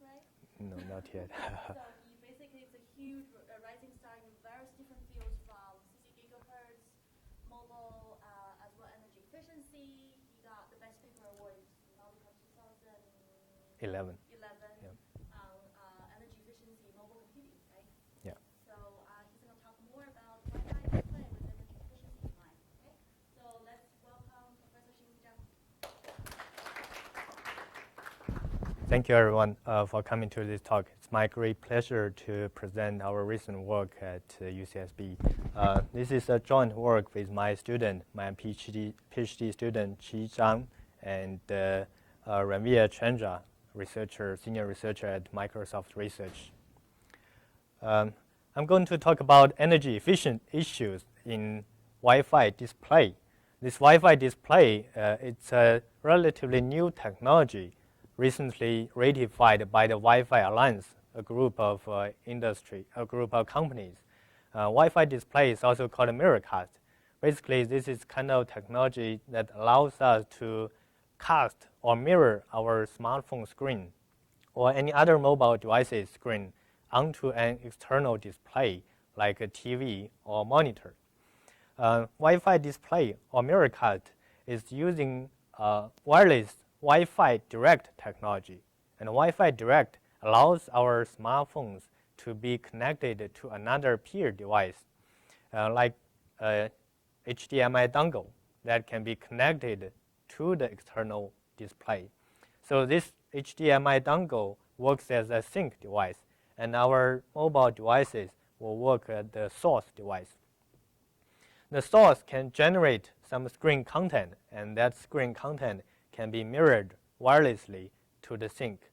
right? No, not yet. So basically, it's a huge rising star in various different fields from 60 gigahertz, mobile, as well energy efficiency. He got the best paper award in Nautica 2011 11. on energy efficiency, mobile computing, right? Yeah. So he's going to talk more about Wi-Fi display with energy efficiency in mind. Okay? So let's welcome Professor Xinyu Zhang. Thank you, everyone, for coming to this talk. It's my great pleasure to present our recent work at UCSB. This is a joint work with my student, my PhD student, Xinyu Zhang, and Ranveer Chandra, senior researcher at Microsoft Research. I'm going to talk about energy efficient issues in Wi-Fi display. This Wi-Fi display, it's a relatively new technology recently ratified by the Wi-Fi Alliance, a group of companies. Wi-Fi display is also called a Miracast. Basically, this is kind of technology that allows us to cast or mirror our smartphone screen or any other mobile device's screen onto an external display like a TV or monitor. Wi-Fi display or Miracast is using wireless Wi-Fi direct technology, and Wi-Fi direct allows our smartphones to be connected to another peer device, like a HDMI dongle that can be connected to the external display. So this HDMI dongle works as a sync device, and our mobile devices will work as the source device. The source can generate some screen content, and that screen content can be mirrored wirelessly to the sync.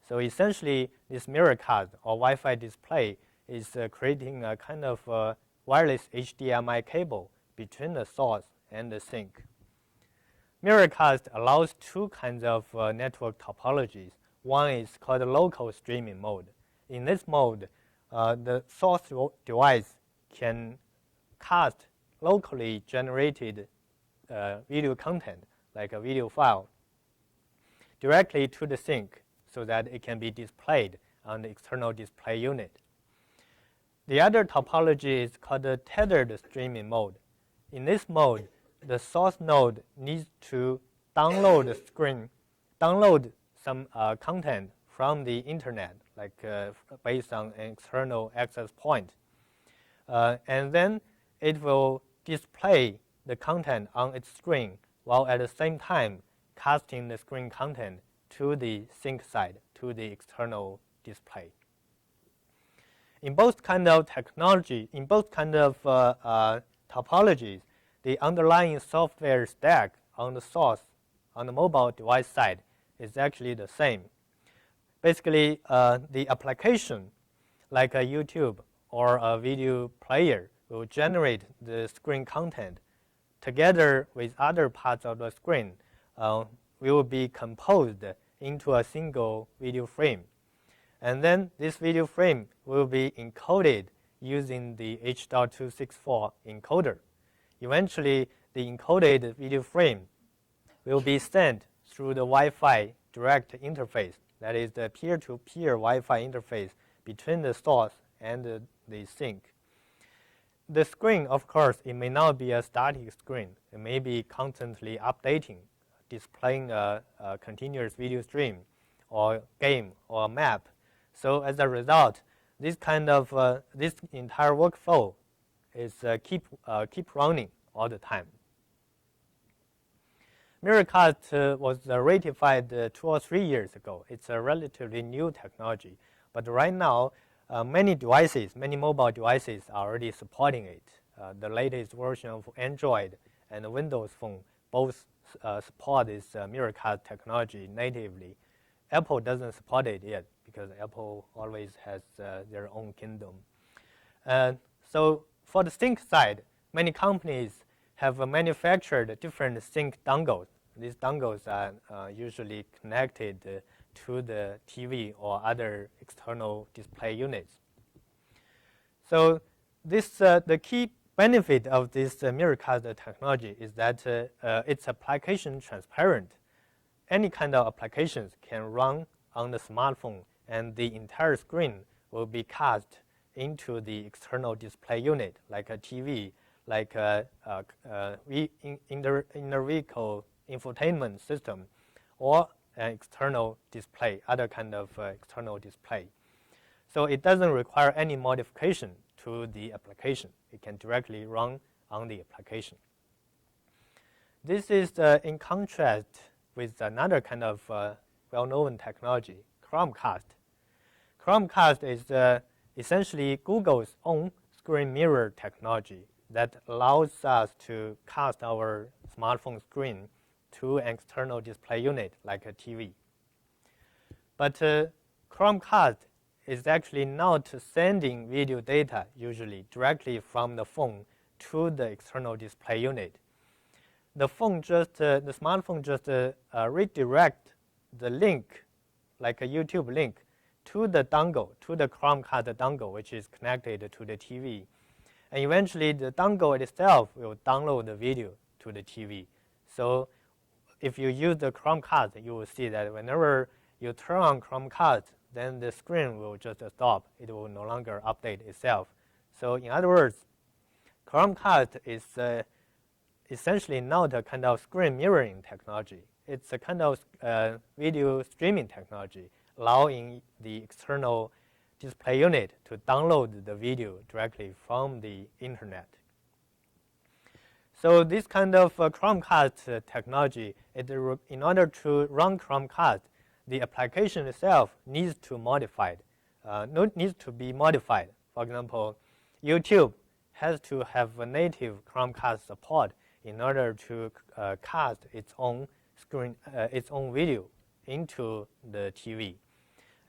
So essentially, this Miracast or Wi-Fi display is creating a kind of wireless HDMI cable between the source and the sync. Miracast allows two kinds of network topologies. One is called local streaming mode. In this mode, the source device can cast locally generated video content, like a video file, directly to the sync so that it can be displayed on the external display unit. The other topology is called the tethered streaming mode. In this mode, the source node needs to download some content from the internet, like based on an external access point. And then it will display the content on its screen while at the same time casting the screen content to the sync side, to the external display. In both kind of technology, in both kind of topologies, the underlying software stack on the source, on the mobile device side, is actually the same. Basically, the application, like a YouTube or a video player, will generate the screen content together with other parts of the screen, will be composed into a single video frame. And then this video frame will be encoded using the H.264 encoder. Eventually, the encoded video frame will be sent through the Wi-Fi direct interface, that is the peer-to-peer Wi-Fi interface between the source and the sync. The screen, of course, it may not be a static screen. It may be constantly updating, displaying a continuous video stream or game or map. So as a result, this kind of this entire workflow is keep running all the time. Miracast was ratified 2 or 3 years ago. It's a relatively new technology, but right now many mobile devices are already supporting it. The latest version of Android and Windows Phone both support this Miracast technology natively. Apple doesn't support it yet because Apple always has their own kingdom. So for the sync side, many companies have manufactured different sync dongles. These dongles are usually connected to the TV or other external display units. So this the key benefit of this Miracast technology is that it's application transparent. Any kind of applications can run on the smartphone and the entire screen will be cast into the external display unit, like a TV, like a inner vehicle infotainment system, or an external display, other kind of external display. So it doesn't require any modification to the application. It can directly run on the application. This is in contrast with another kind of well-known technology, Chromecast. Chromecast is essentially Google's own screen mirror technology that allows us to cast our smartphone screen to an external display unit like a TV. But Chromecast is actually not sending video data usually directly from the phone to the external display unit. The smartphone just redirect the link, like a YouTube link, to the dongle, to the Chromecast dongle, which is connected to the TV. And eventually, the dongle itself will download the video to the TV. So if you use the Chromecast, you will see that whenever you turn on Chromecast, then the screen will just stop. It will no longer update itself. So in other words, Chromecast is essentially not a kind of screen mirroring technology. It's a kind of video streaming technology, allowing the external display unit to download the video directly from the internet. So this kind of Chromecast technology, in order to run Chromecast, the application itself needs to be modified. For example, YouTube has to have a native Chromecast support in order to cast its own screen, its own video into the TV.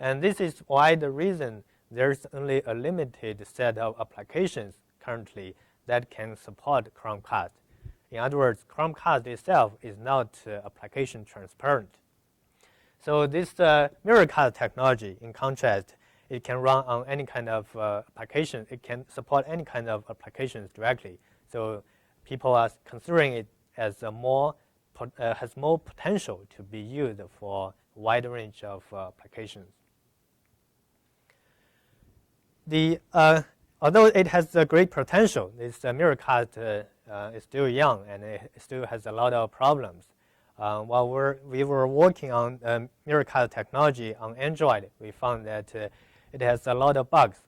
And this is why the reason there's only a limited set of applications currently that can support Chromecast. In other words, Chromecast itself is not application transparent. So this Miracast technology, in contrast, it can run on any kind of application. It can support any kind of applications directly. So people are considering it as has more potential to be used for a wide range of applications. Although it has a great potential, this Miracast is still young and it still has a lot of problems. While we were working on Miracast technology on Android, we found that it has a lot of bugs.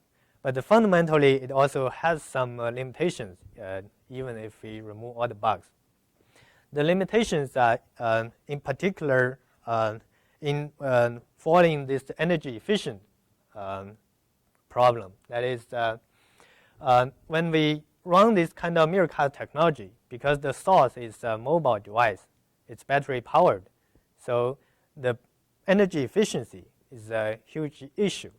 But fundamentally, it also has some limitations, even if we remove all the bugs. The limitations are, in particular, in following this energy efficient problem. That is, when we run this kind of Miracast technology, because the source is a mobile device, it's battery powered, so the energy efficiency is a huge issue.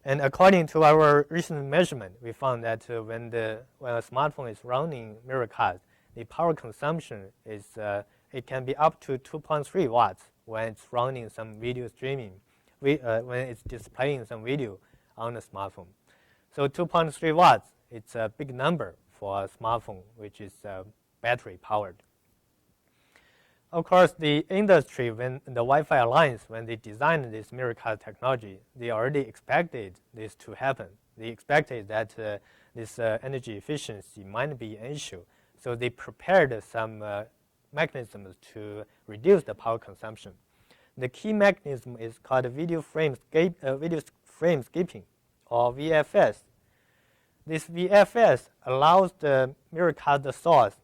And according to our recent measurement, we found that when a smartphone is running Miracast, the power consumption is it can be up to 2.3 watts when it's running some video streaming, when it's displaying some video on the smartphone. So 2.3 watts, it's a big number for a smartphone which is battery powered. Of course, the industry, when the Wi-Fi Alliance, when they designed this Miracast technology, they already expected this to happen. They expected that this energy efficiency might be an issue. So they prepared some mechanisms to reduce the power consumption. The key mechanism is called video frame skipping, or VFS. This VFS allows the Miracast source,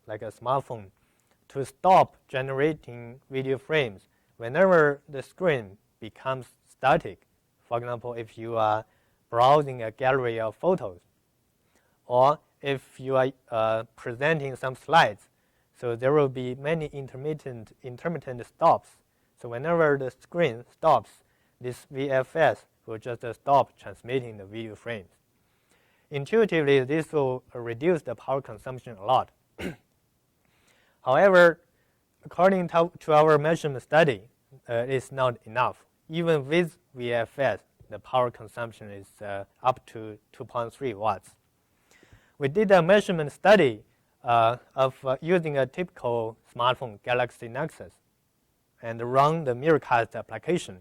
like a smartphone, to stop generating video frames whenever the screen becomes static. For example, if you are browsing a gallery of photos, or if you are presenting some slides, so there will be many intermittent stops. So whenever the screen stops, this VFS will just stop transmitting the video frames. Intuitively, this will reduce the power consumption a lot. However, according to our measurement study, it's not enough. Even with VFS, the power consumption is up to 2.3 watts. We did a measurement study of using a typical smartphone, Galaxy Nexus, and run the Miracast application.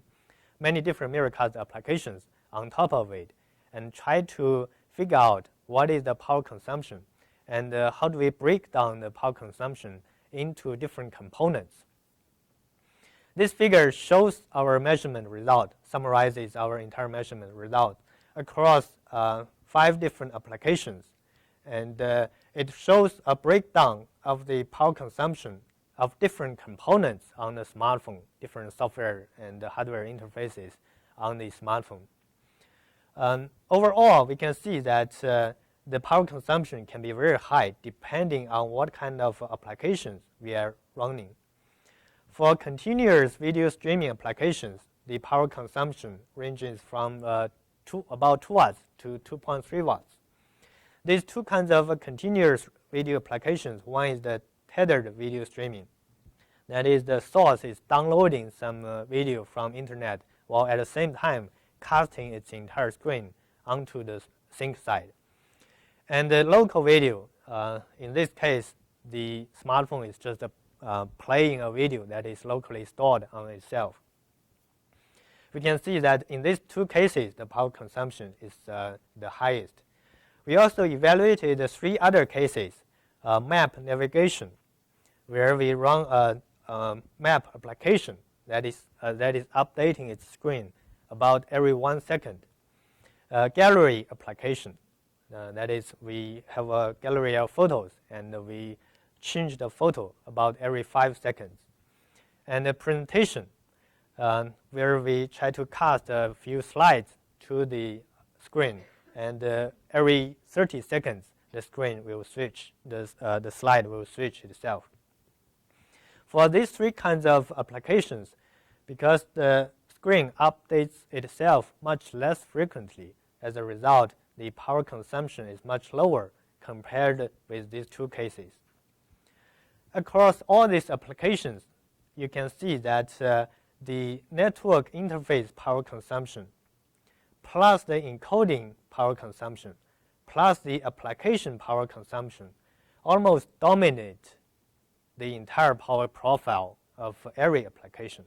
many different Miracast applications on top of it and try to figure out what is the power consumption and how do we break down the power consumption into different components. This figure shows our measurement result, summarizes our entire measurement result across 5 different applications. And it shows a breakdown of the power consumption of different components on the smartphone, different software and hardware interfaces on the smartphone. Overall, we can see that the power consumption can be very high depending on what kind of applications we are running. For continuous video streaming applications, the power consumption ranges from about 2 watts to 2.3 watts. These 2 kinds of continuous video applications, one is the tethered video streaming. That is, the source is downloading some video from internet while at the same time casting its entire screen onto the sync side. And the local video, in this case, the smartphone is just playing a video that is locally stored on itself. We can see that in these 2 cases, the power consumption is the highest. We also evaluated the 3 other cases, map navigation, where we run a map application that is updating its screen about every 1 second. Gallery application, that is, we have a gallery of photos and we change the photo about every 5 seconds. And the presentation, where we try to cast a few slides to the screen, and every 30 seconds the screen will switch, the slide will switch itself. For these 3 kinds of applications, because the screen updates itself much less frequently, as a result, the power consumption is much lower compared with these 2 cases. Across all these applications, you can see that the network interface power consumption plus the encoding power consumption plus the application power consumption almost dominate the entire power profile of every application.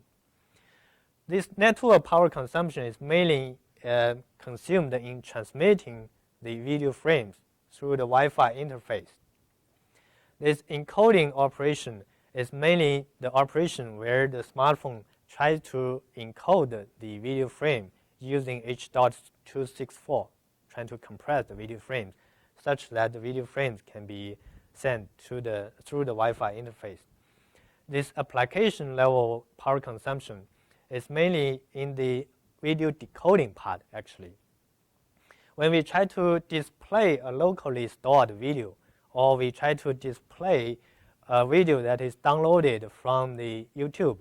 This network power consumption is mainly consumed in transmitting the video frames through the Wi-Fi interface. This encoding operation is mainly the operation where the smartphone tries to encode the video frame using H.264, trying to compress the video frames such that the video frames can be sent through the Wi-Fi interface. This application level power consumption is mainly in the video decoding part, actually. When we try to display a locally stored video, or we try to display a video that is downloaded from the YouTube,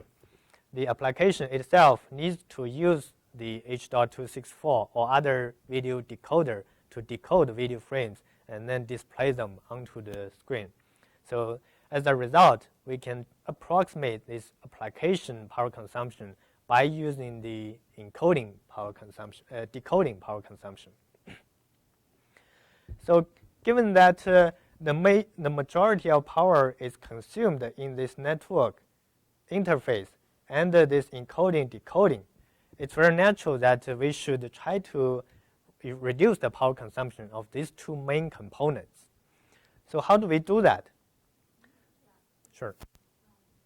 the application itself needs to use the H.264 or other video decoder to decode video frames and then display them onto the screen. So as a result, we can approximate this application power consumption by using the encoding power consumption, decoding power consumption. So given that the majority of power is consumed in this network interface and this encoding decoding, it's very natural that we should try to reduce the power consumption of these 2 main components. So how do we do that? Sure.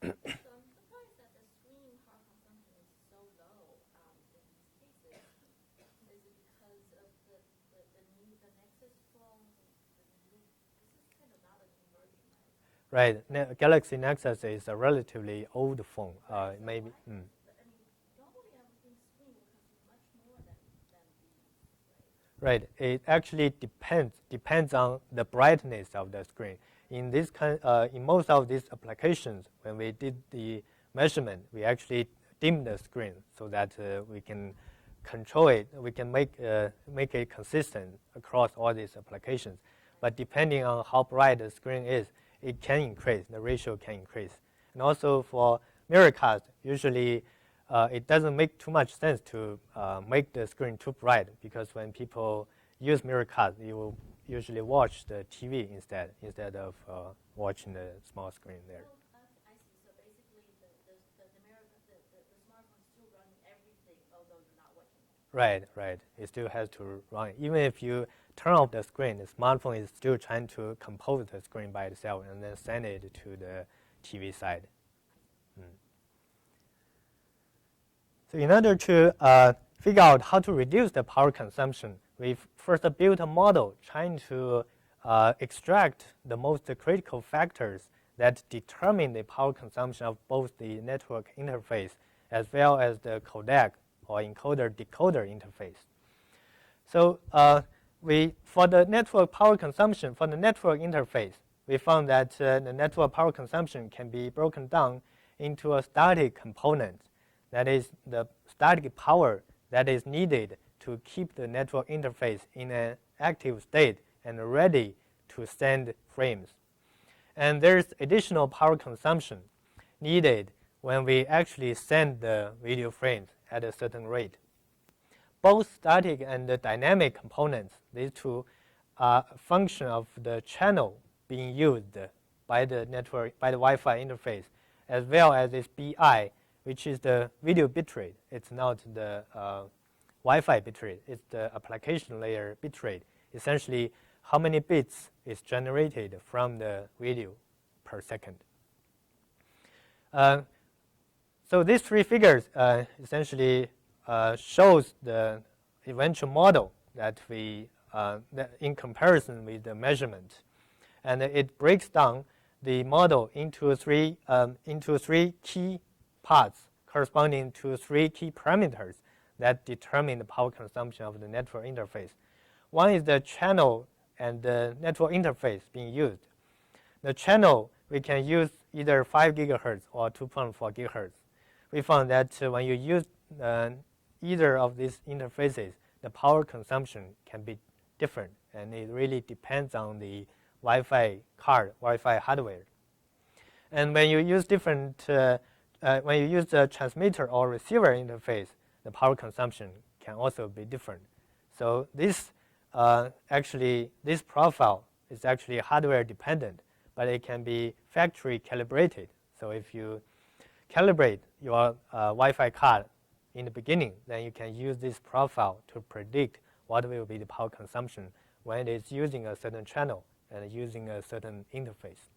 So I'm surprised that the screen power consumption is so low in these cases. Is it because of the Nexus phone? This is kind of not a conversion, right? Right. Galaxy Nexus is a relatively old phone. Maybe. But I mean, normally I would think screen would consume much more than these, right? Right. It actually depends on the brightness of the screen. In most of these applications, when we did the measurement, we actually dimmed the screen so that we can control it. We can make it consistent across all these applications. But depending on how bright the screen is, it can increase. The ratio can increase. And also for Miracast, usually it doesn't make too much sense to make the screen too bright, because when people use Miracast, you will usually watch the TV instead of watching the small screen there. Oh, I see. So basically, the smartphone is still running everything, although Right. It still has to run. Even if you turn off the screen, the smartphone is still trying to compose the screen by itself and then send it to the TV side. So in order to figure out how to reduce the power consumption, we first built a model trying to extract the most critical factors that determine the power consumption of both the network interface as well as the codec or encoder-decoder interface. So for the network power consumption, for the network interface, we found that the network power consumption can be broken down into a static component. That is the static power that is needed to keep the network interface in an active state and ready to send frames. And there's additional power consumption needed when we actually send the video frames at a certain rate. Both static and the dynamic components, these two are a function of the channel being used by the network, by the Wi-Fi interface, as well as this BI, which is the video bitrate. It's not the Wi-Fi bitrate. It's the application layer bitrate. Essentially, how many bits is generated from the video per second. So these three figures essentially shows the eventual model that we, that in comparison with the measurement, and it breaks down the model into three key parts corresponding to three key parameters that determine the power consumption of the network interface. One is the channel and the network interface being used. The channel, we can use either 5 gigahertz or 2.4 gigahertz. We found that when you use either of these interfaces, the power consumption can be different, and it really depends on the Wi-Fi card, Wi-Fi hardware. And when you use when you use the transmitter or receiver interface, the power consumption can also be different. So this this profile is actually hardware dependent, but it can be factory calibrated. So if you calibrate your Wi-Fi card in the beginning, then you can use this profile to predict what will be the power consumption when it is using a certain channel and using a certain interface.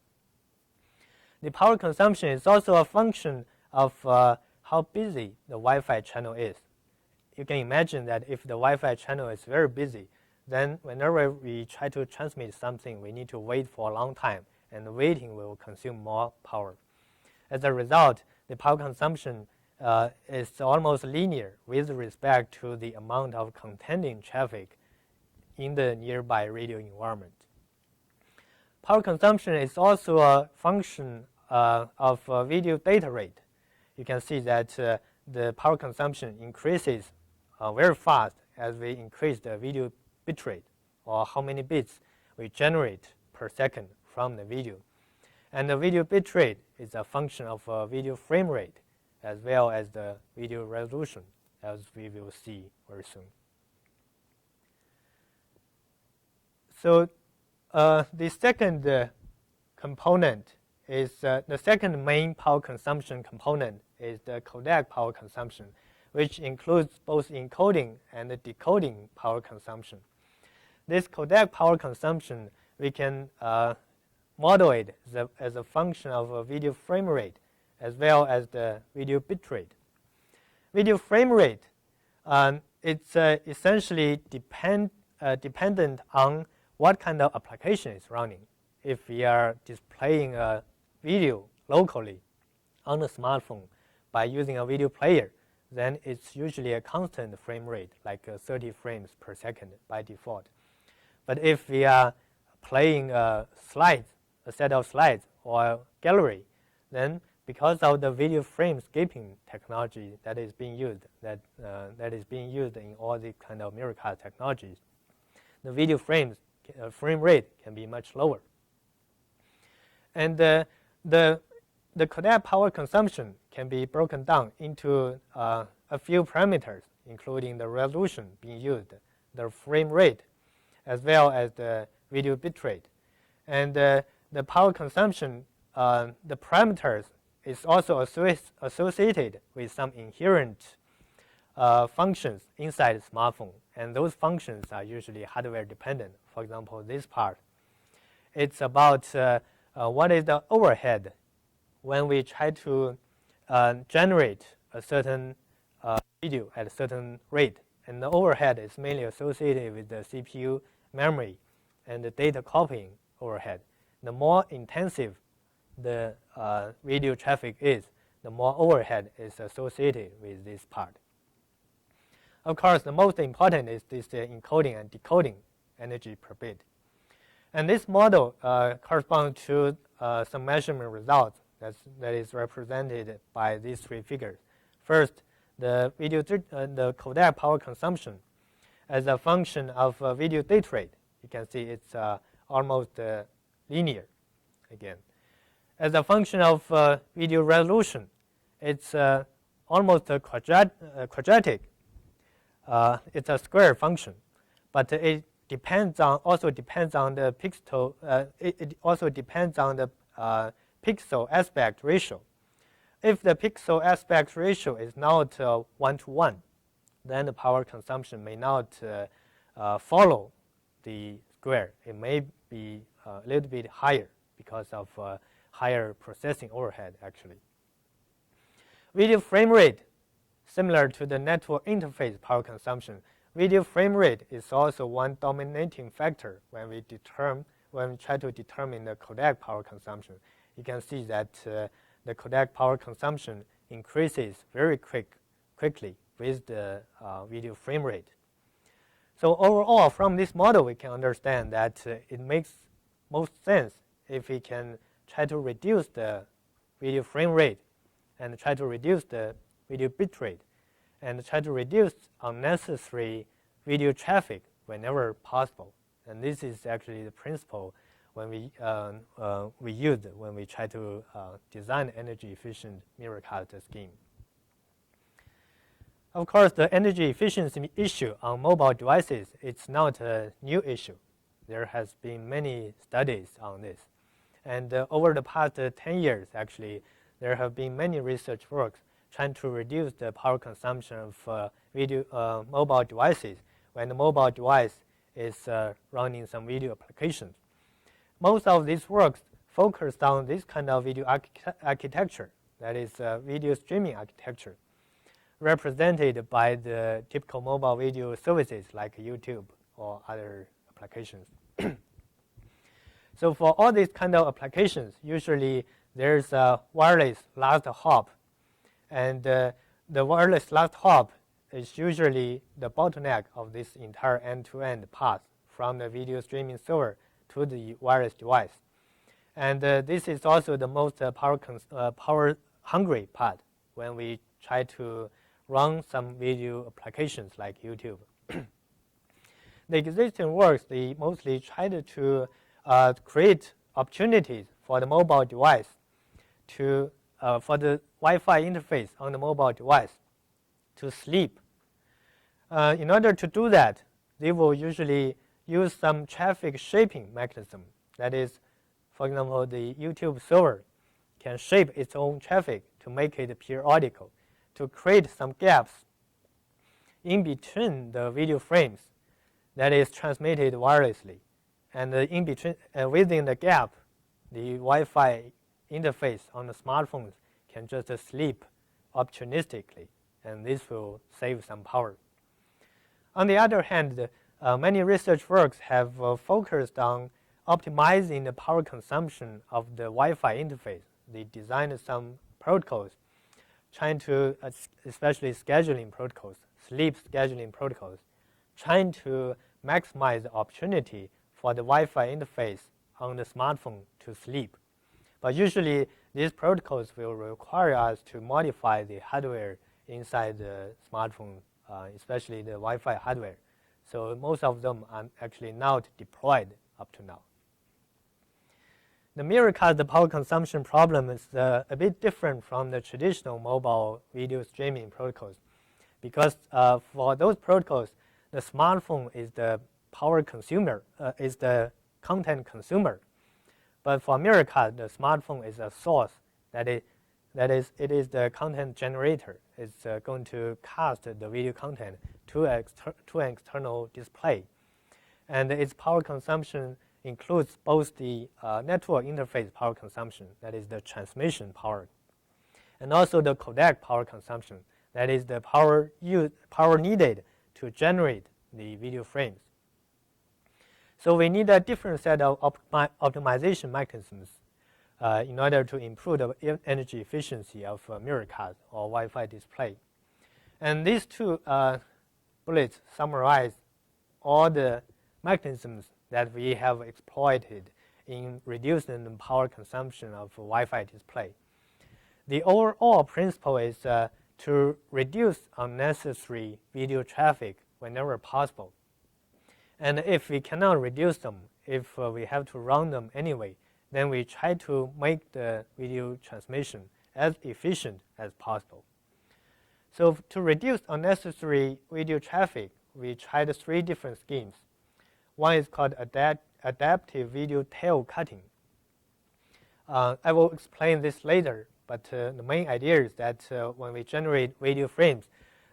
The power consumption is also a function of how busy the Wi-Fi channel is. You can imagine that if the Wi-Fi channel is very busy, then whenever we try to transmit something, we need to wait for a long time, and waiting will consume more power. As a result, the power consumption is almost linear with respect to the amount of contending traffic in the nearby radio environment. Power consumption is also a function of video data rate. You can see that the power consumption increases very fast as we increase the video bitrate, or how many bits we generate per second from the video. And the video bitrate is a function of video frame rate as well as the video resolution, as we will see very soon. So the second component is the second main power consumption component is the codec power consumption, which includes both encoding and the decoding power consumption. This codec power consumption, we can model it as a function of a video frame rate as well as the video bitrate. Video frame rate, it's essentially dependent on what kind of application is running. If we are displaying a video locally on the smartphone by using a video player, then it's usually a constant frame rate, like 30 frames per second by default. But if we are playing slides, a set of slides or a gallery, then because of the video frame skipping technology that is being used, that is being used in all the kind of Miracast technologies, the video frame rate can be much lower. And the codec power consumption can be broken down into a few parameters, including the resolution being used, the frame rate, as well as the video bitrate. And the power consumption, the parameters is also associated with some inherent functions inside the smartphone, and those functions are usually hardware dependent. For example, this part, it's about what is the overhead when we try to generate a certain video at a certain rate. And the overhead is mainly associated with the CPU memory and the data copying overhead. The more intensive the video traffic is, the more overhead is associated with this part. Of course, the most important is this encoding and decoding energy per bit. And this model corresponds to some measurement results that is represented by these three figures. First, the the codec power consumption as a function of video data rate. You can see it's almost linear again. As a function of video resolution, it's almost quadratic. It's a square function, but it also depends on the pixel. It also depends on the pixel aspect ratio. If the pixel aspect ratio is not 1:1, then the power consumption may not follow the square. It may be a little bit higher because of higher processing overhead, actually. Video frame rate, similar to the network interface power consumption, video frame rate is also one dominating factor when we try to determine the codec power consumption. You can see that the codec power consumption increases very quickly with the video frame rate. So overall, from this model, we can understand that it makes most sense if we can try to reduce the video frame rate and try to reduce the video bit rate and try to reduce unnecessary video traffic whenever possible. And this is actually the principle when we use when we try to design energy-efficient Miracast scheme. Of course, the energy efficiency issue on mobile devices is not a new issue. There has been many studies on this. And over the past 10 years, actually, there have been many research works trying to reduce the power consumption of mobile devices when the mobile device is running some video applications. Most of these works focused on this kind of video architecture, that is video streaming architecture, represented by the typical mobile video services like YouTube or other applications. So for all these kind of applications, usually there's a wireless last hop, and the wireless last hop is usually the bottleneck of this entire end-to-end path from the video streaming server to the wireless device. And this is also the most power-hungry part when we try to run some video applications like YouTube. The existing works, they mostly tried to create opportunities for the mobile device to, for the Wi-Fi interface on the mobile device to sleep. In order to do that, they will usually use some traffic shaping mechanism. That is, for example, the YouTube server can shape its own traffic to make it periodical, to create some gaps in between the video frames that is transmitted wirelessly. And in between, within the gap, the Wi-Fi interface on the smartphones can just sleep opportunistically, and this will save some power. On the other hand, many research works have focused on optimizing the power consumption of the Wi-Fi interface. They designed some protocols trying to, especially scheduling protocols, sleep scheduling protocols, trying to maximize the opportunity for the Wi-Fi interface on the smartphone to sleep. But usually, these protocols will require us to modify the hardware inside the smartphone, especially the Wi-Fi hardware. So most of them are actually not deployed up to now. The Miracast power consumption problem is a bit different from the traditional mobile video streaming protocols, because for those protocols, the smartphone is the power consumer, is the content consumer. But for Miracast, the smartphone is a source that That is, it is the content generator. It's going to cast the video content to an external display. And its power consumption includes both the network interface power consumption, that is the transmission power, and also the codec power consumption, that is the power needed to generate the video frames. So we need a different set of optimization mechanisms in order to improve the energy efficiency of Miracast or Wi-Fi display. And these two bullets summarize all the mechanisms that we have exploited in reducing the power consumption of Wi-Fi display. The overall principle is to reduce unnecessary video traffic whenever possible. And if we cannot reduce them, if we have to run them anyway, then we try to make the video transmission as efficient as possible. So to reduce unnecessary video traffic, we tried 3 different schemes. One is called adaptive video tail cutting. I will explain this later, but the main idea is that when we generate video frames,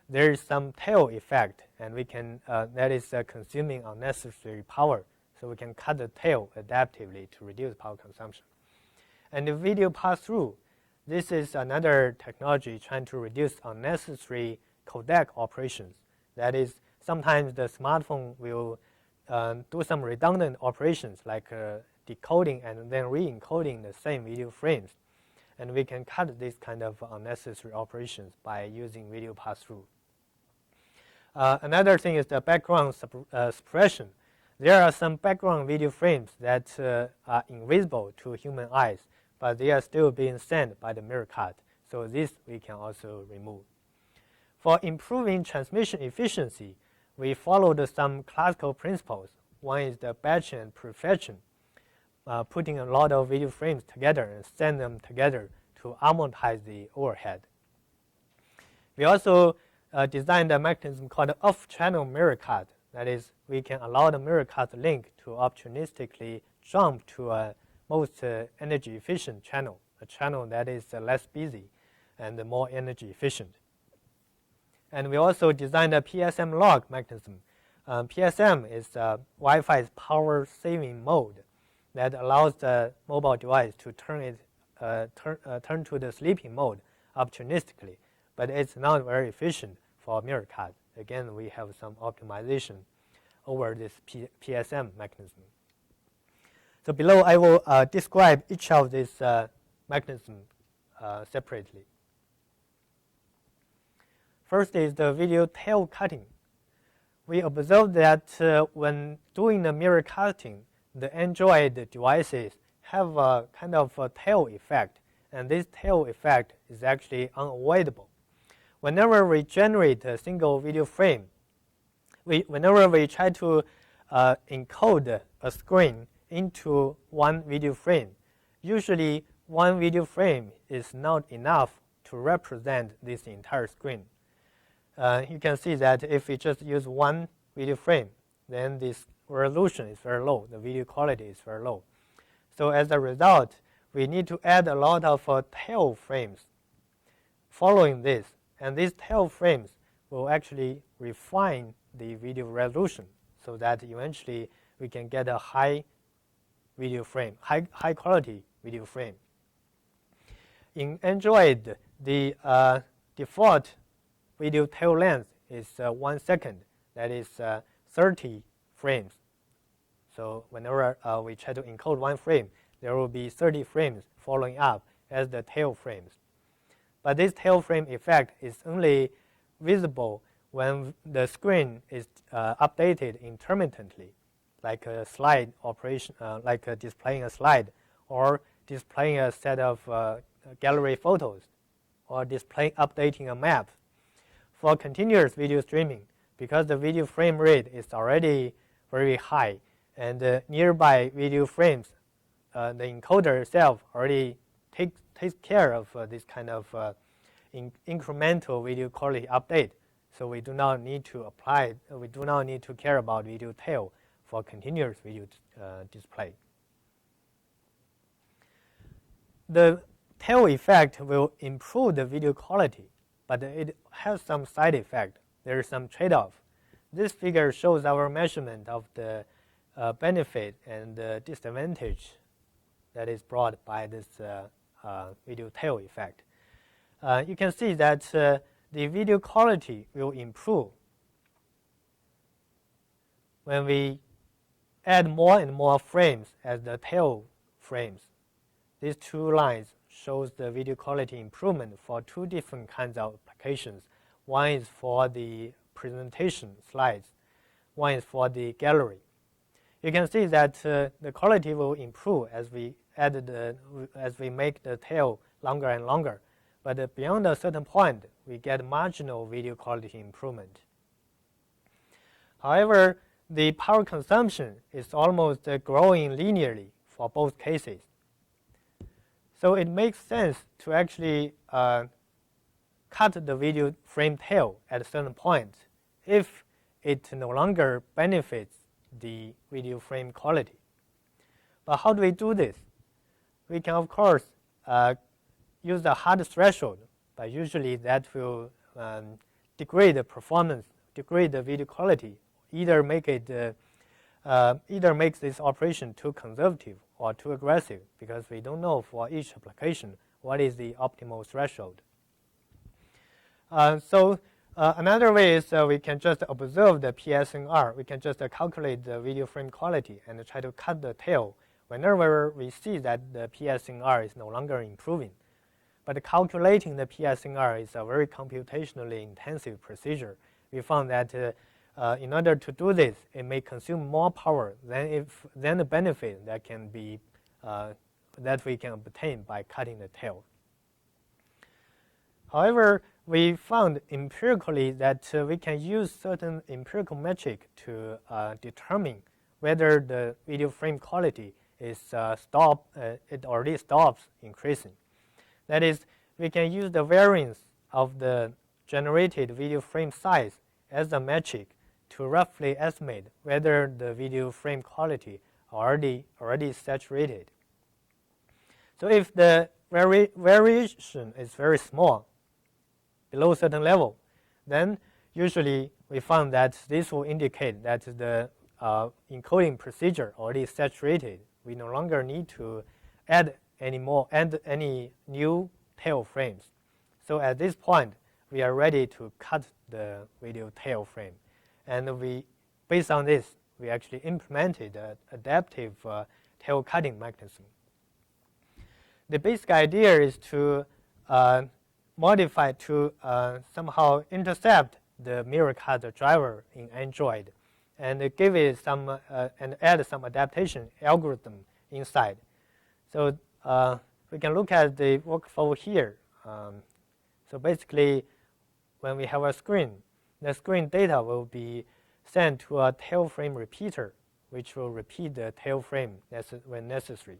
there is some tail effect, and we can that is consuming unnecessary power. So we can cut the tail adaptively to reduce power consumption. And the video pass-through, this is another technology trying to reduce unnecessary codec operations. That is, sometimes the smartphone will do some redundant operations like decoding and then re-encoding the same video frames. And we can cut this kind of unnecessary operations by using video pass-through. Another thing is the background suppression. There are some background video frames that are invisible to human eyes, but they are still being sent by the Miracast. So this we can also remove. For improving transmission efficiency, we followed some classical principles. One is the batching and prefetching, putting a lot of video frames together and send them together to amortize the overhead. We also designed a mechanism called off-channel Miracast. That is, we can allow the Miracast link to opportunistically jump to a most energy efficient channel, a channel that is less busy and more energy efficient. And we also designed a PSM log mechanism. PSM is Wi-Fi's power saving mode that allows the mobile device to turn to the sleeping mode opportunistically, but it's not very efficient for Miracast. Again, we have some optimization over this PSM mechanism. So below, I will describe each of these mechanisms separately. First is the video tail cutting. We observed that when doing the Miracasting, the Android devices have a kind of a tail effect, and this tail effect is actually unavoidable. Whenever we generate a single video frame, whenever we try to encode a screen into one video frame, usually one video frame is not enough to represent this entire screen. You can see that if we just use one video frame, then this resolution is very low, the video quality is very low. So as a result, we need to add a lot of tail frames following this, and these tail frames will actually refine the video resolution so that eventually we can get a high video frame, high quality video frame. In Android, the default video tail length is 1 second, that is 30 frames. So whenever we try to encode one frame, there will be 30 frames following up as the tail frames. But this tail frame effect is only visible when the screen is updated intermittently, like a slide operation, like displaying a slide, or displaying a set of gallery photos, or updating a map. For continuous video streaming, because the video frame rate is already very high, and nearby video frames, the encoder itself already takes care of this kind of incremental video quality update. So we do not need to we do not need to care about video tail for continuous video display. The tail effect will improve the video quality, but it has some side effect. There is some trade-off. This figure shows our measurement of the benefit and the disadvantage that is brought by this video tail effect. You can see that the video quality will improve when we add more and more frames as the tail frames. These two lines shows the video quality improvement for two different kinds of applications. One is for the presentation slides. One is for the gallery. You can see that the quality will improve as we make the tail longer and longer. But beyond a certain point, we get marginal video quality improvement. However, the power consumption is almost growing linearly for both cases. So it makes sense to actually cut the video frame tail at a certain point if it no longer benefits the video frame quality. But how do we do this? We can, of course, use the hard threshold, but usually that will degrade the performance, degrade the video quality, either makes this operation too conservative or too aggressive, because we don't know for each application what is the optimal threshold. Another way is we can just observe the PSNR. We can just calculate the video frame quality and try to cut the tail whenever we see that the PSNR is no longer improving. But calculating the PSNR is a very computationally intensive procedure. We found that in order to do this, it may consume more power than the benefit that can be that we can obtain by cutting the tail. However, we found empirically that we can use certain empirical metric to determine whether the video frame quality is it already stops increasing. That is, we can use the variance of the generated video frame size as a metric to roughly estimate whether the video frame quality already saturated. So if the variation is very small, below a certain level, then usually we found that this will indicate that the encoding procedure already saturated. We no longer need to add any new tail frames. So at this point, we are ready to cut the video tail frame. And based on this, we actually implemented an adaptive tail cutting mechanism. The basic idea is to modify to somehow intercept the Miracast driver in Android and give it some and add some adaptation algorithm inside. So we can look at the workflow here. So basically, when we have a screen, the screen data will be sent to a tail frame repeater, which will repeat the tail frame when necessary.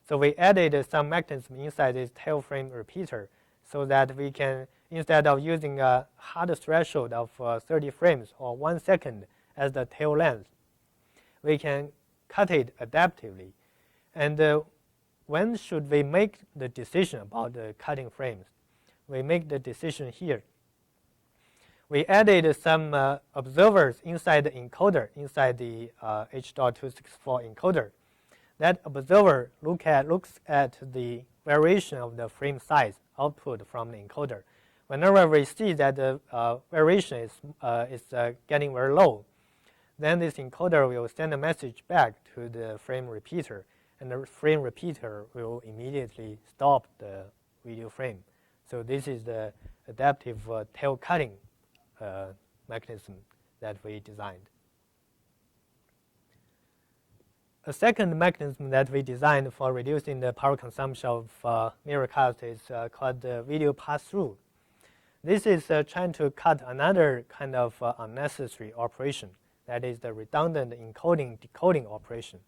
So we added some mechanism inside this tail frame repeater so that we can, instead of using a hard threshold of 30 frames or 1 second as the tail length, we can cut it adaptively. And when should we make the decision about the cutting frames? We make the decision here. We added some observers inside the encoder, inside the H.264 encoder. That observer looks at the variation of the frame size output from the encoder. Whenever we see that the variation is getting very low, then this encoder will send a message back to the frame repeater, and the frame repeater will immediately stop the video frame. So this is the adaptive tail cutting mechanism that we designed. A second mechanism that we designed for reducing the power consumption of Miracast is called the video pass-through. This is trying to cut another kind of unnecessary operation, that is the redundant encoding decoding operation.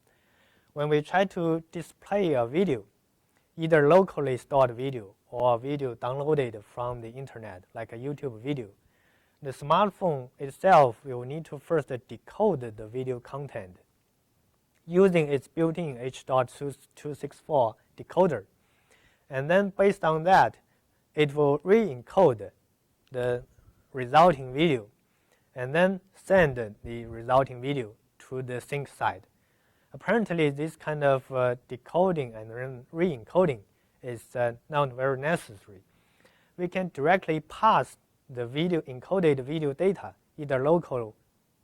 When we try to display a video, either locally stored video or video downloaded from the internet, like a YouTube video, the smartphone itself will need to first decode the video content using its built-in H.264 decoder. And then based on that, it will re-encode the resulting video and then send the resulting video to the sync side. Apparently, this kind of decoding and re-encoding is not very necessary. We can directly pass the encoded video data, either local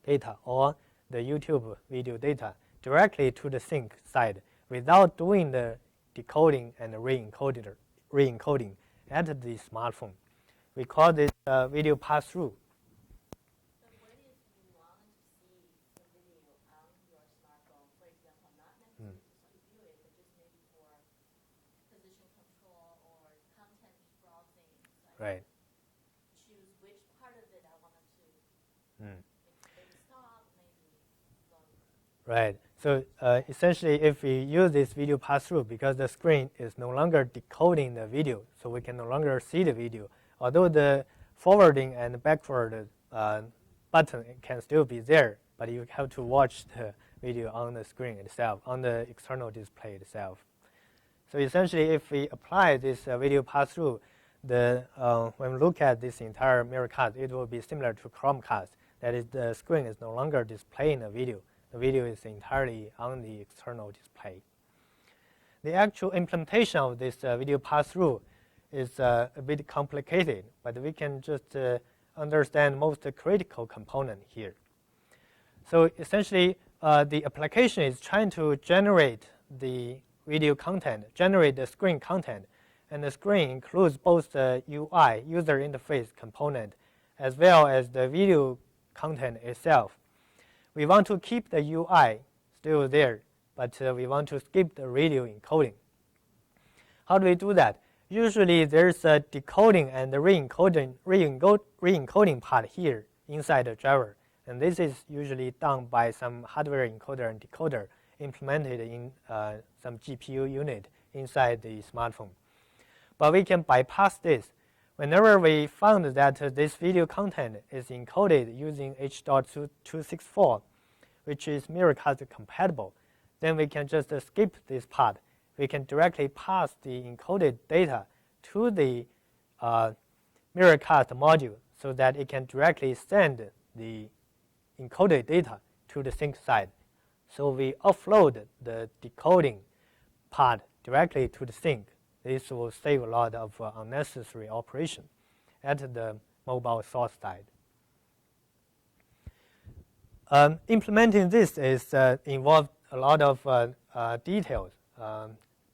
data or the YouTube video data, directly to the sync side without doing the decoding and re-encoding at the smartphone. We call this video pass-through. So what if you want to see the video on your smartphone, for example, not necessarily to view it, but just maybe for position control or content browsing? So I Right. choose which part of it I wanted to maybe stop, maybe longer. Right. So essentially, if we use this video pass-through, because the screen is no longer decoding the video, so we can no longer see the video, although the forwarding and backward button can still be there, but you have to watch the video on the screen itself, on the external display itself. So essentially, if we apply this video pass-through, when we look at this entire Miracast, it will be similar to Chromecast. That is, the screen is no longer displaying the video. The video is entirely on the external display. The actual implementation of this video pass-through is a bit complicated, but we can just understand most critical component here. So essentially, the application is trying to generate the video content, generate the screen content, and the screen includes both the UI, user interface component, as well as the video content itself. We want to keep the UI still there, but we want to skip the radio encoding. How do we do that? Usually there's a decoding and the re-encoding part here inside the driver, and this is usually done by some hardware encoder and decoder implemented in some GPU unit inside the smartphone. But we can bypass this. Whenever we found that this video content is encoded using H.264, which is Miracast compatible, then we can just skip this part. We can directly pass the encoded data to the Miracast module so that it can directly send the encoded data to the sync side. So we offload the decoding part directly to the sync. This will save a lot of unnecessary operation at the mobile source side. Implementing this is involved a lot of details.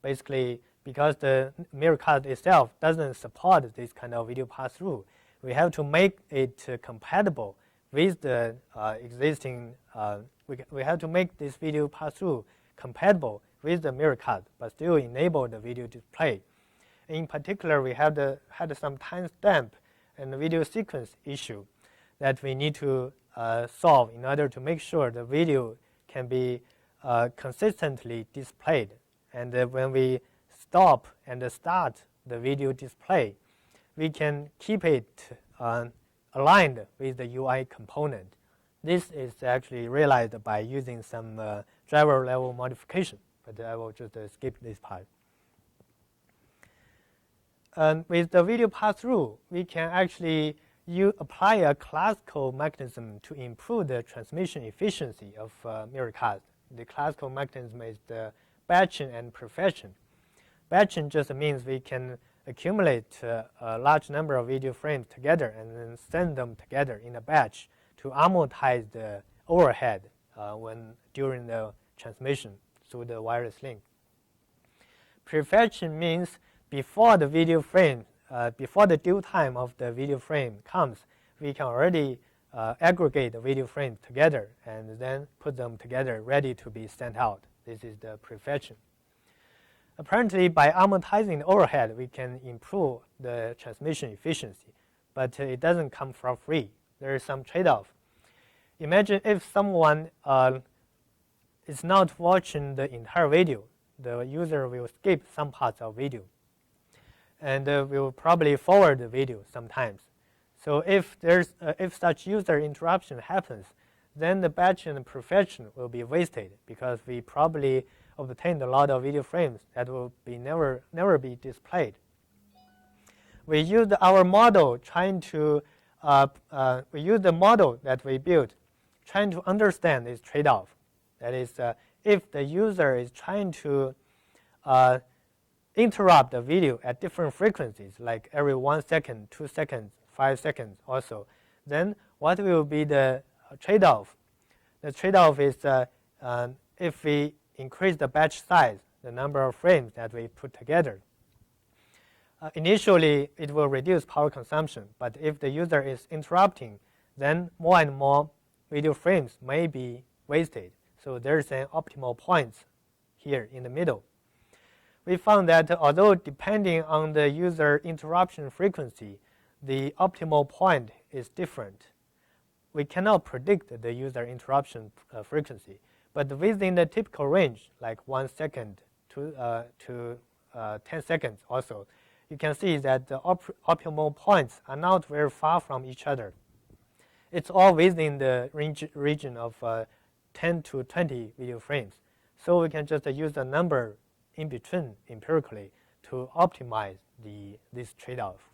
Basically, because the Miracast itself doesn't support this kind of video pass-through, we have to make it compatible with the existing. We have to make this video pass-through compatible with the Miracast, but still enable the video display. In particular, we had some timestamp and video sequence issue that we need to solve in order to make sure the video can be consistently displayed. And when we stop and start the video display, we can keep it aligned with the UI component. This is actually realized by using some driver level modification, but I will just skip this part. With the video pass-through, we can actually apply a classical mechanism to improve the transmission efficiency of Miracast. The classical mechanism is the batching and perfection. Batching just means we can accumulate a large number of video frames together and then send them together in a batch to amortize the overhead during the transmission through the wireless link. Perfection means before the video frame, before the due time of the video frame comes, we can already aggregate the video frames together and then put them together ready to be sent out. This is the perfection. Apparently, by amortizing the overhead, we can improve the transmission efficiency, but it doesn't come for free. There is some trade-off. Imagine if someone is not watching the entire video, the user will skip some parts of video, and will probably forward the video sometimes. So if such user interruption happens, then the batch and perfection will be wasted because we probably obtained a lot of video frames that will be never be displayed. We used our model trying to we used the model that we built trying to understand this trade-off. That is, if the user is trying to interrupt the video at different frequencies, like every 1 second, 2 seconds, 5 seconds also, then what will be the trade-off? The trade-off is if we increase the batch size, the number of frames that we put together. Initially, it will reduce power consumption, but if the user is interrupting, then more and more video frames may be wasted. So there's an optimal point here in the middle. We found that although depending on the user interruption frequency, the optimal point is different. We cannot predict the user interruption frequency, but within the typical range, like 1 second to 10 seconds also, you can see that the optimal points are not very far from each other. It's all within the region of 10 to 20 video frames. So we can just use the number in between empirically to optimize this trade-off.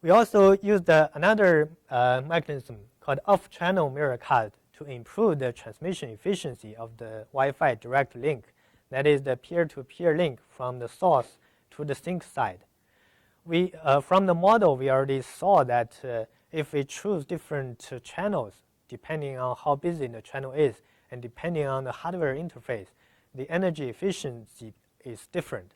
We also used another mechanism called off-channel Miracast to improve the transmission efficiency of the Wi-Fi direct link. That is the peer-to-peer link from the source to the sink side. From the model, we already saw that if we choose different channels, depending on how busy the channel is, and depending on the hardware interface, the energy efficiency is different.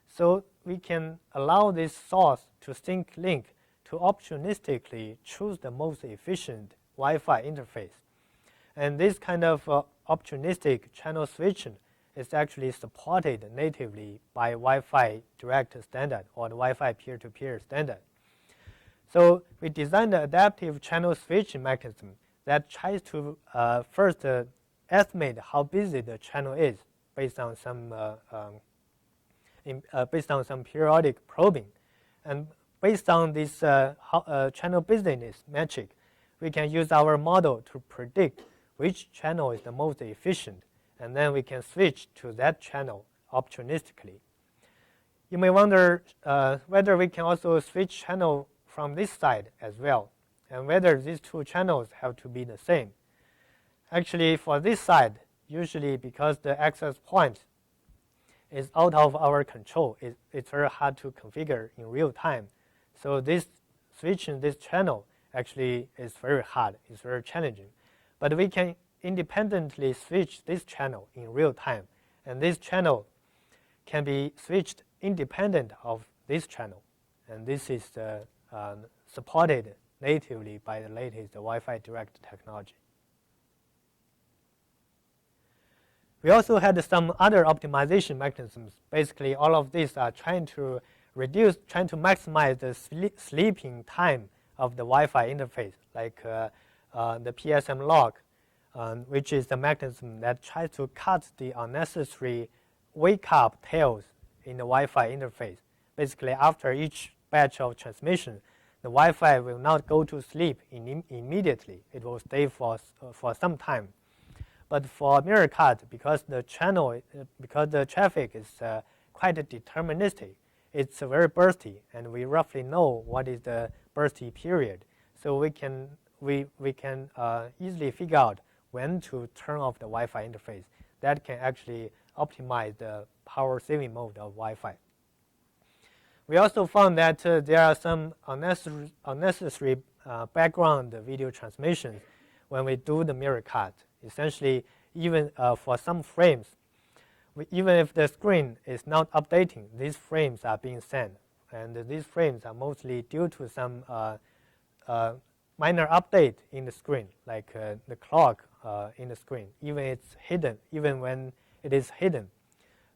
So we can allow this source to sink link to opportunistically choose the most efficient Wi-Fi interface. And this kind of opportunistic channel switching is actually supported natively by Wi-Fi direct standard or the Wi-Fi peer-to-peer standard. So we designed an adaptive channel switching mechanism that tries to first estimate how busy the channel is based on some periodic probing, and based on this channel busyness metric, we can use our model to predict which channel is the most efficient, and then we can switch to that channel opportunistically. You may wonder whether we can also switch channel from this side as well, and whether these two channels have to be the same. Actually, for this side, usually because the access point is out of our control, it's very hard to configure in real time. So this switching this channel actually is very hard, it's very challenging. But we can independently switch this channel in real time, and this channel can be switched independent of this channel, and this is supported natively by the latest Wi-Fi direct technology. We also had some other optimization mechanisms. Basically, all of these are trying to maximize the sleeping time of the Wi-Fi interface, like the PSM log, which is the mechanism that tries to cut the unnecessary wake-up tails in the Wi-Fi interface. Basically, after each batch of transmission, the Wi-Fi will not go to sleep immediately. It will stay for some time. But for Miracast, because the traffic is quite deterministic, it's very bursty, and we roughly know what is the bursty period. So we can easily figure out when to turn off the Wi-Fi interface. That can actually optimize the power saving mode of Wi-Fi. We also found that there are some unnecessary background video transmissions when we do the Miracast. Essentially, even for some frames, even if the screen is not updating, these frames are being sent. And these frames are mostly due to some minor update in the screen, like the clock in the screen. Even when it is hidden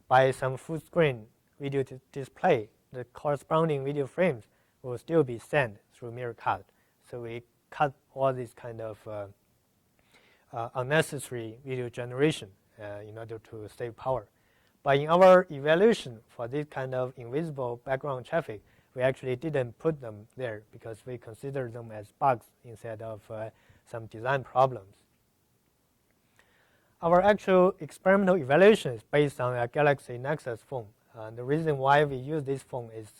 by some full screen video display, the corresponding video frames will still be sent through Miracast. So we cut all these kind of unnecessary video generation in order to save power. But in our evaluation for this kind of invisible background traffic, we actually didn't put them there because we consider them as bugs instead of some design problems. Our actual experimental evaluation is based on a Galaxy Nexus phone. The reason why we use this phone is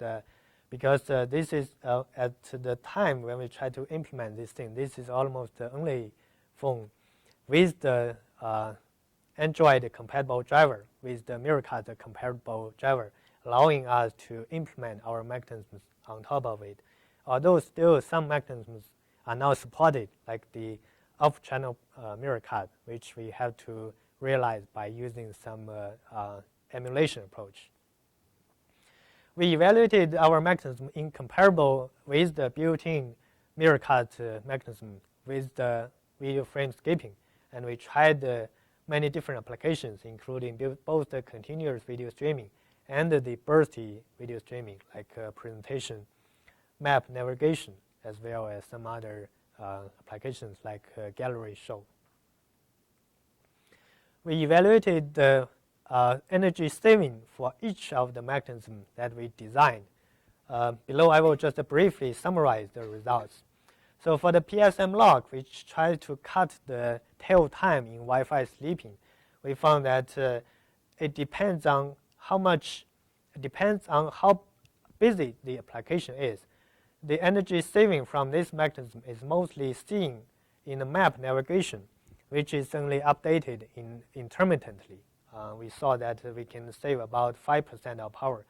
because this is at the time when we try to implement this thing, this is almost the only phone with the Android compatible driver, with the Miracast compatible driver, allowing us to implement our mechanisms on top of it. Although still some mechanisms are now supported, like the off-channel Miracast, which we have to realize by using some emulation approach. We evaluated our mechanism incomparable with the built-in Miracast mechanism with the video frame skipping, and we tried many different applications, including both the continuous video streaming and the bursty video streaming, like presentation, map navigation, as well as some other applications like gallery show. We evaluated the energy saving for each of the mechanisms that we designed. Below, I will just briefly summarize the results. So for the PSM lock, which tries to cut the tail time in Wi-Fi sleeping, we found that it depends on how busy the application is. The energy saving from this mechanism is mostly seen in the map navigation, which is only updated intermittently. We saw that we can save about 5% of power.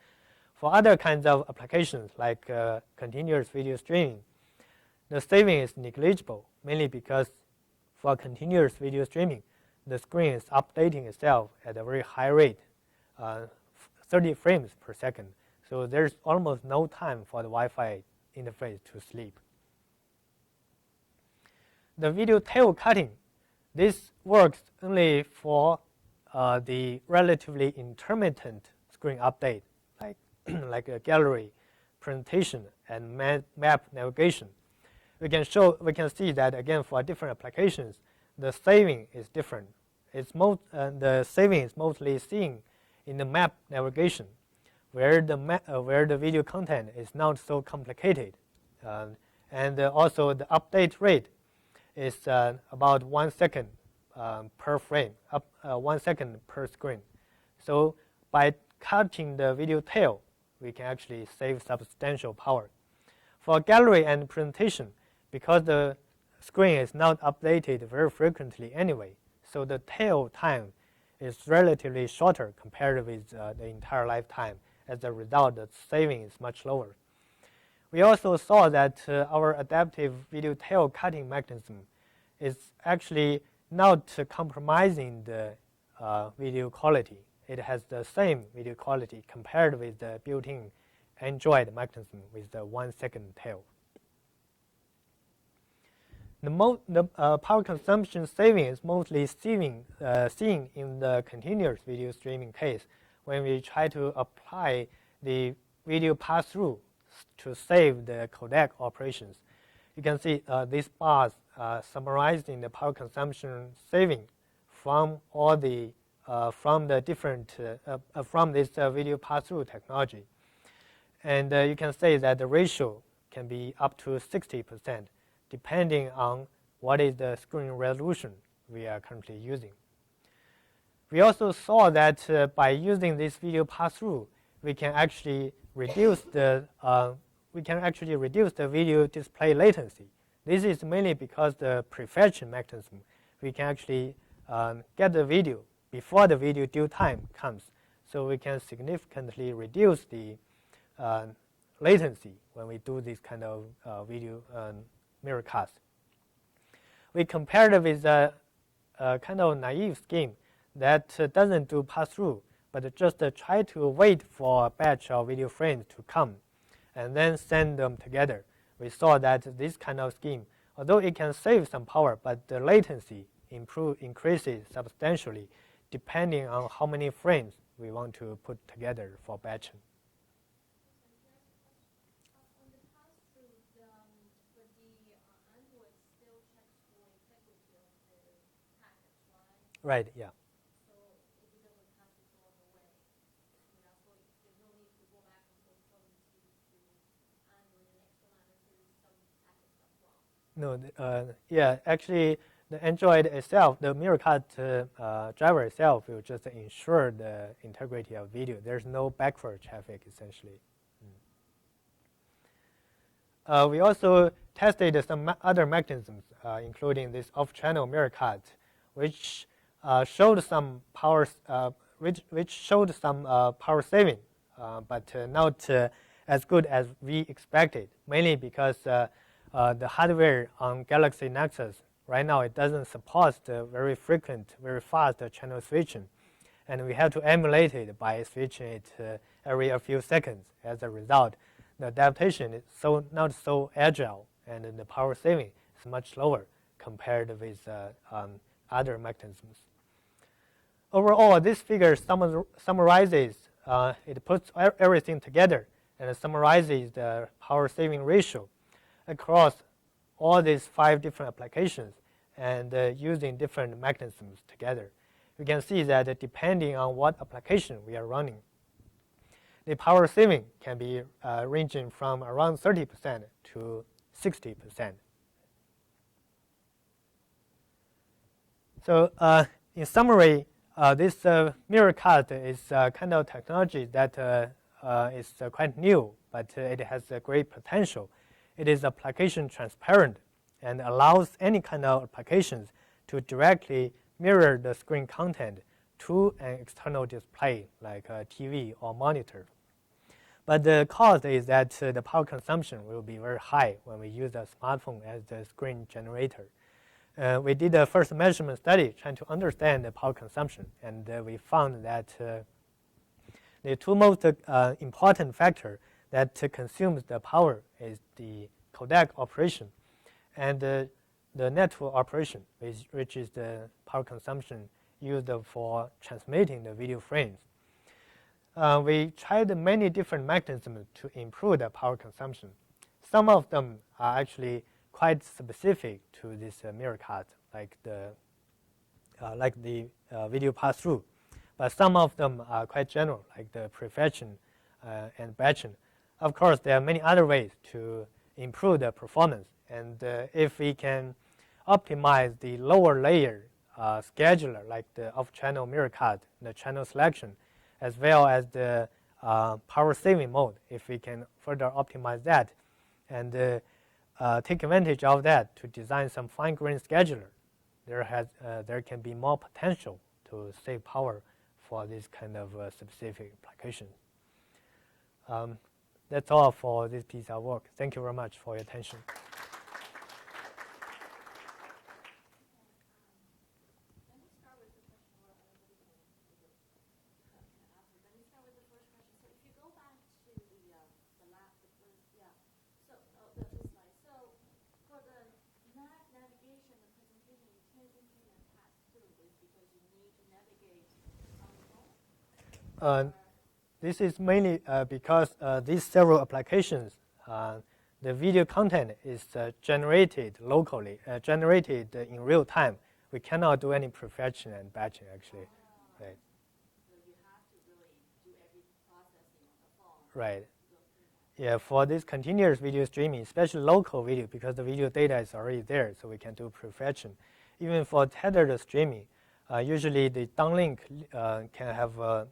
For other kinds of applications like continuous video streaming, the saving is negligible, mainly because for continuous video streaming, the screen is updating itself at a very high rate, 30 frames per second. So there's almost no time for the Wi-Fi interface to sleep. The video tail cutting, this works only for the relatively intermittent screen update, like a gallery, presentation, and map navigation. We can see that again for different applications, the saving is different. The saving is mostly seen in the map navigation, where the video content is not so complicated, and also the update rate is about 1 second per frame, 1 second per screen. So by cutting the video tail, we can actually save substantial power. For gallery and presentation, because the screen is not updated very frequently anyway, so the tail time is relatively shorter compared with the entire lifetime. As a result, the saving is much lower. We also saw that our adaptive video tail cutting mechanism is actually not compromising the video quality. It has the same video quality compared with the built-in Android mechanism with the 1 second tail. The power consumption saving is mostly seen in the continuous video streaming case when we try to apply the video pass-through to save the codec operations. You can see these bars summarizing the power consumption saving from all the from this video pass-through technology, and you can say that the ratio can be up to 60%, depending on what is the screen resolution we are currently using. We also saw that by using this video pass-through, we can actually reduce the video display latency. This is mainly because the prefetching mechanism, we can actually get the video before the video due time comes, so we can significantly reduce the latency when we do this kind of video Miracast. We compared it with a kind of naive scheme that doesn't do pass-through, but just try to wait for a batch of video frames to come and then send them together. We saw that this kind of scheme, although it can save some power, but the latency increases substantially depending on how many frames we want to put together for batching. On the pass-through, but the Android still checks for integrity of the packets, right? Right, yeah. So if it doesn't pass it all the way, so there's no need to go back and forth from to Android and extra manage some packets that's wrong. No, yeah, actually, the Android itself, the Miracast driver itself will just ensure the integrity of video. There's no backward traffic, essentially. We also tested some other mechanisms, including this off-channel Miracast, which showed some power, power saving, but not as good as we expected. Mainly because the hardware on Galaxy Nexus right now it doesn't support the very frequent, very fast channel switching, and we have to emulate it by switching it every a few seconds. As a result, the adaptation is not so agile, and the power saving is much lower compared with other mechanisms. Overall, this figure summarizes, it puts everything together and summarizes the power saving ratio across all these 5 different applications and using different mechanisms together. You can see that depending on what application we are running, the power saving can be ranging from around 30% to 60%. So in summary, this Miracast is kind of technology that is quite new, but it has a great potential. It is application transparent and allows any kind of applications to directly mirror the screen content to an external display like a TV or monitor. But the cost is that the power consumption will be very high when we use a smartphone as the screen generator. We did a first measurement study trying to understand the power consumption, and we found that the 2 most important factors that consumes the power is the codec operation and the network operation, which is the power consumption used for transmitting the video frames. We tried many different mechanisms to improve the power consumption. Some of them are actually quite specific to this Miracast, like the video pass-through. But some of them are quite general, like the prefetching and batching. Of course, there are many other ways to improve the performance. And if we can optimize the lower layer scheduler, like the off-channel Miracast, the channel selection, as well as the power saving mode, if we can further optimize that and take advantage of that to design some fine-grained scheduler, there can be more potential to save power for this kind of specific application. That's all for this piece of work. Thank you very much for your attention. This is mainly because these several applications, the video content is generated locally, generated in real time. We cannot do any prefetching and batching, actually. Right. So you have to really do every processing on the phone. Right. Yeah, for this continuous video streaming, especially local video, because the video data is already there, so we can do prefetching. Even for tethered streaming, usually the downlink can have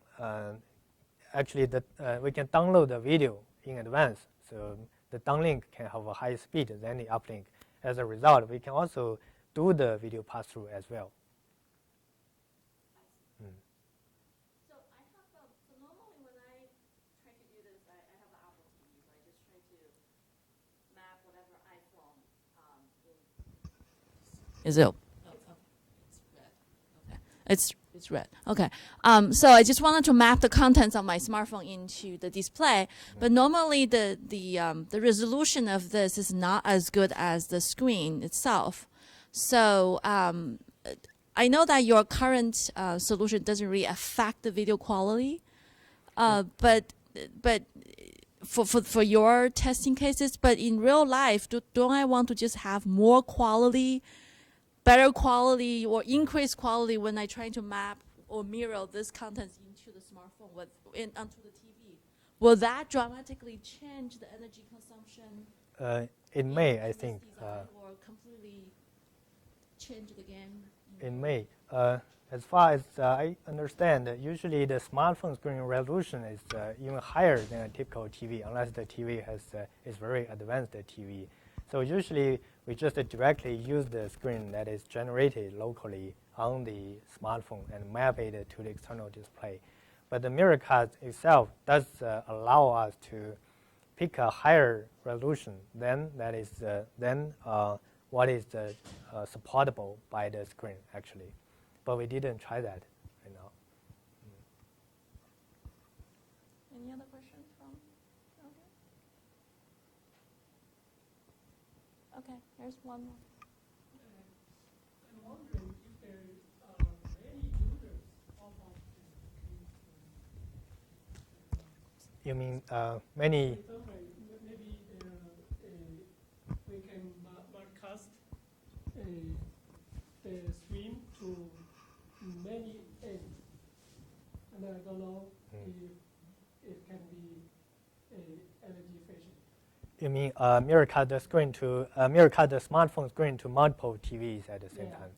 we can download the video in advance, so the downlink can have a higher speed than the uplink. As a result, we can also do the video pass-through as well. So I have so normally when I try to do this, I have an Apple TV, so I just try to map whatever iPhone Is it? It's red. Okay. So I just wanted to map the contents of my smartphone into the display. But normally the resolution of this is not as good as the screen itself. So I know that your current solution doesn't really affect the video quality, but for your testing cases. But in real life, don't I want to just have more quality? Better quality or increased quality when I try to map or mirror this content into the smartphone onto the TV. Will that dramatically change the energy consumption? It may, I think. Or completely change the game? It may. As far as I understand, usually the smartphone screen resolution is even higher than a typical TV, unless the TV is very advanced TV. So usually we just directly use the screen that is generated locally on the smartphone and map it to the external display. But the Miracast itself does allow us to pick a higher resolution than what is supportable by the screen actually. But we didn't try that right now. Any other questions from the audience? Okay, there's one more. I'm wondering if there are many users of You mean many? Maybe we can broadcast the stream to many ends, and I don't know if it can be energy efficient. You mean Miracast the smartphone screen to multiple TVs at the same time?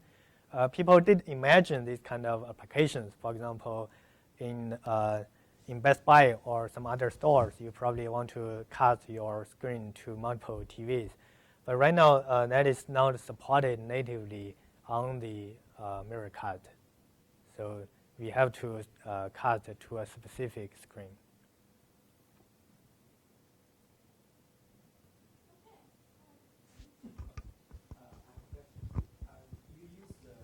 People did imagine these kind of applications. For example, in Best Buy or some other stores, you probably want to cast your screen to multiple TVs. But right now, that is not supported natively on the Miracast. So we have to cast it to a specific screen. You use the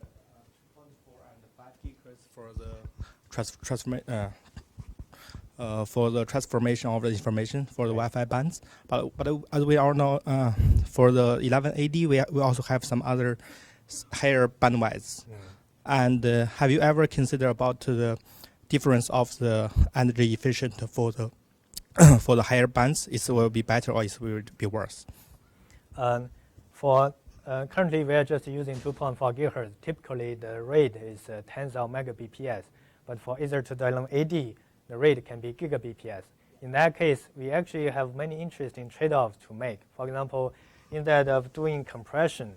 2.4 and 5 gigahertz for the transformation of the information for the Wi-Fi bands. But as we all know, for the 1180, we also have some other higher bandwidths. And have you ever considered about the difference of the energy efficient for the for the higher bands? It will be better or it will be worse? Currently, we are just using 2.4 gigahertz. Typically, the rate is tens of megabps. But for Ether2.11ad, the rate can be gigabps. In that case, we actually have many interesting trade-offs to make. For example, instead of doing compression,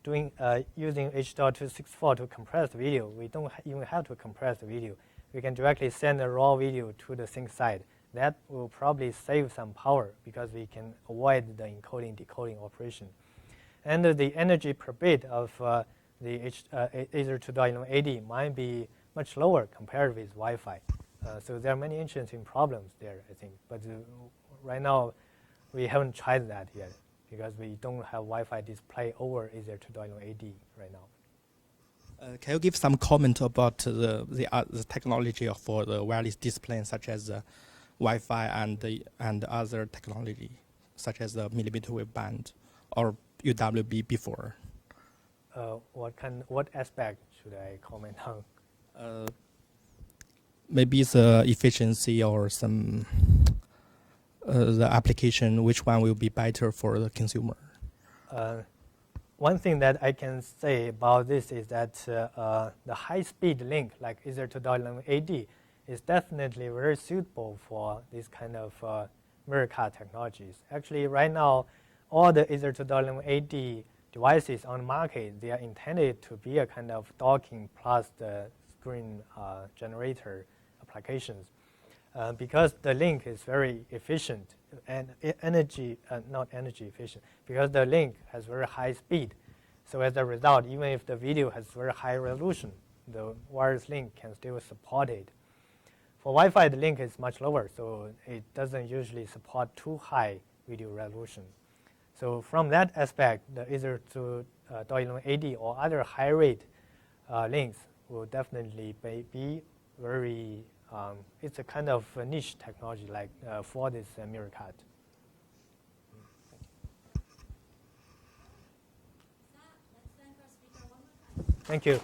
using H.264 to compress the video, we don't even have to compress the video. We can directly send the raw video to the sync side. That will probably save some power because we can avoid the encoding decoding operation. And the energy per bit of the Ether2.11ad might be much lower compared with Wi-Fi. So there are many interesting problems there, I think. But right now, we haven't tried that yet because we don't have Wi-Fi display over Ether2.11ad right now. Can you give some comment about the technology for the wireless display, such as Wi-Fi and other technology, such as the millimeter wave band or UWB before? What aspect should I comment on? Maybe the efficiency or some the application. Which one will be better for the consumer? One thing that I can say about this is that the high-speed link, like Ether2.11ad, is definitely very suitable for this kind of Miracast technologies. Actually, right now, all the Ether2.11ad devices on the market, they are intended to be a kind of docking plus the screen generator applications. Because the link is very efficient and not energy efficient, because the link has very high speed. So as a result, even if the video has very high resolution, the wireless link can still support it. For Wi-Fi, the link is much lower, so it doesn't usually support too high video resolution. So from that aspect, the Ether2.11ad or other high rate links will definitely be very, it's a kind of a niche technology like for this Miracast. Let's thank our speaker one more time. Thank you.